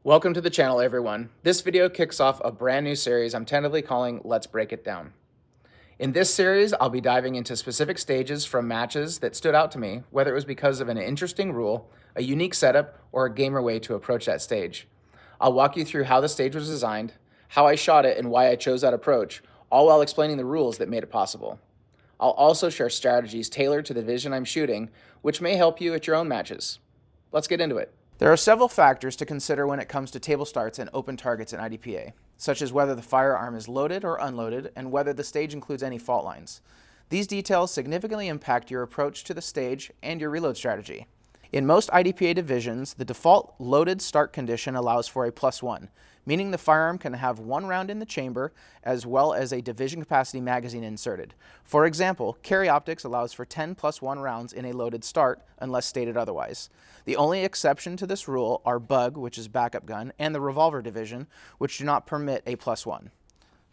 Welcome to the channel, everyone. This video kicks off a brand new series I'm tentatively calling Let's Break It Down. In this series, I'll be diving into specific stages from matches that stood out to me, whether it was because of an interesting rule, a unique setup, or a gamer way to approach that stage. I'll walk you through how the stage was designed, how I shot it, and why I chose that approach, all while explaining the rules that made it possible. I'll also share strategies tailored to the division I'm shooting, which may help you at your own matches. Let's get into it. There are several factors to consider when it comes to table starts and open targets in IDPA, such as whether the firearm is loaded or unloaded and whether the stage includes any fault lines. These details significantly impact your approach to the stage and your reload strategy. In most IDPA divisions, the default loaded start condition allows for a +1, meaning the firearm can have one round in the chamber as well as a division capacity magazine inserted. For example, Carry Optics allows for 10 +1 rounds in a loaded start unless stated otherwise. The only exception to this rule are Bug, which is backup gun, and the revolver division, which do not permit a +1.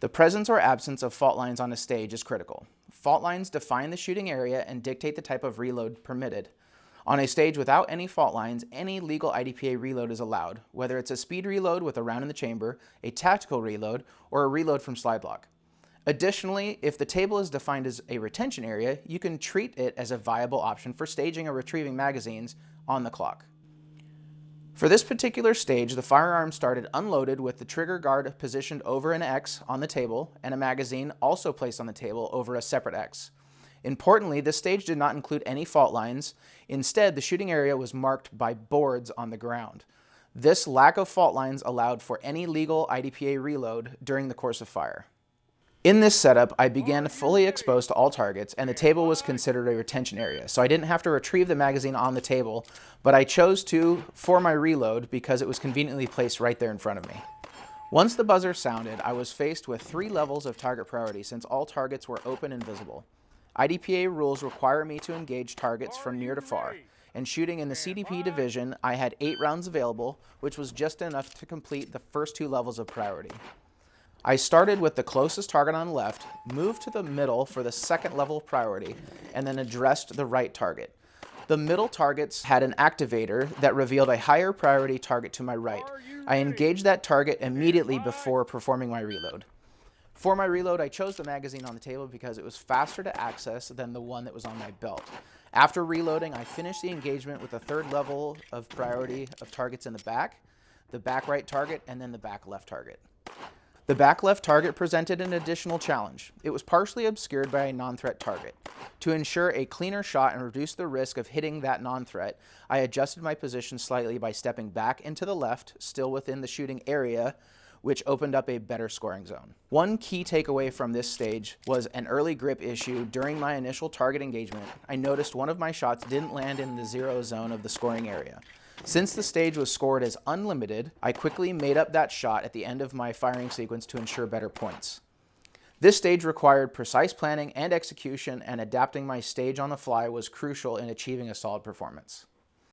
The presence or absence of fault lines on a stage is critical. Fault lines define the shooting area and dictate the type of reload permitted. On a stage without any fault lines, any legal IDPA reload is allowed, whether it's a speed reload with a round in the chamber, a tactical reload, or a reload from slide block. Additionally, if the table is defined as a retention area, you can treat it as a viable option for staging or retrieving magazines on the clock. For this particular stage, the firearm started unloaded with the trigger guard positioned over an X on the table and a magazine also placed on the table over a separate X. Importantly, this stage did not include any fault lines. Instead, the shooting area was marked by boards on the ground. This lack of fault lines allowed for any legal IDPA reload during the course of fire. In this setup, I began fully exposed to all targets, and the table was considered a retention area, so I didn't have to retrieve the magazine on the table, but I chose to for my reload because it was conveniently placed right there in front of me. Once the buzzer sounded, I was faced with 3 levels of target priority since all targets were open and visible. IDPA rules require me to engage targets from near to far, and shooting in the CDP division, I had 8 rounds available, which was just enough to complete the first 2 levels of priority. I started with the closest target on the left, moved to the middle for the second level of priority, and then addressed the right target. The middle targets had an activator that revealed a higher priority target to my right. I engaged that target immediately before performing my reload. For my reload, I chose the magazine on the table because it was faster to access than the one that was on my belt. After reloading, I finished the engagement with the 3rd level of priority of targets in the back right target, and then the back left target. The back left target presented an additional challenge. It was partially obscured by a non-threat target. To ensure a cleaner shot and reduce the risk of hitting that non-threat, I adjusted my position slightly by stepping back into the left, still within the shooting area, which opened up a better scoring zone. One key takeaway from this stage was an early grip issue. During my initial target engagement, I noticed one of my shots didn't land in the 0 zone of the scoring area. Since the stage was scored as unlimited, I quickly made up that shot at the end of my firing sequence to ensure better points. This stage required precise planning and execution, and adapting my stage on the fly was crucial in achieving a solid performance.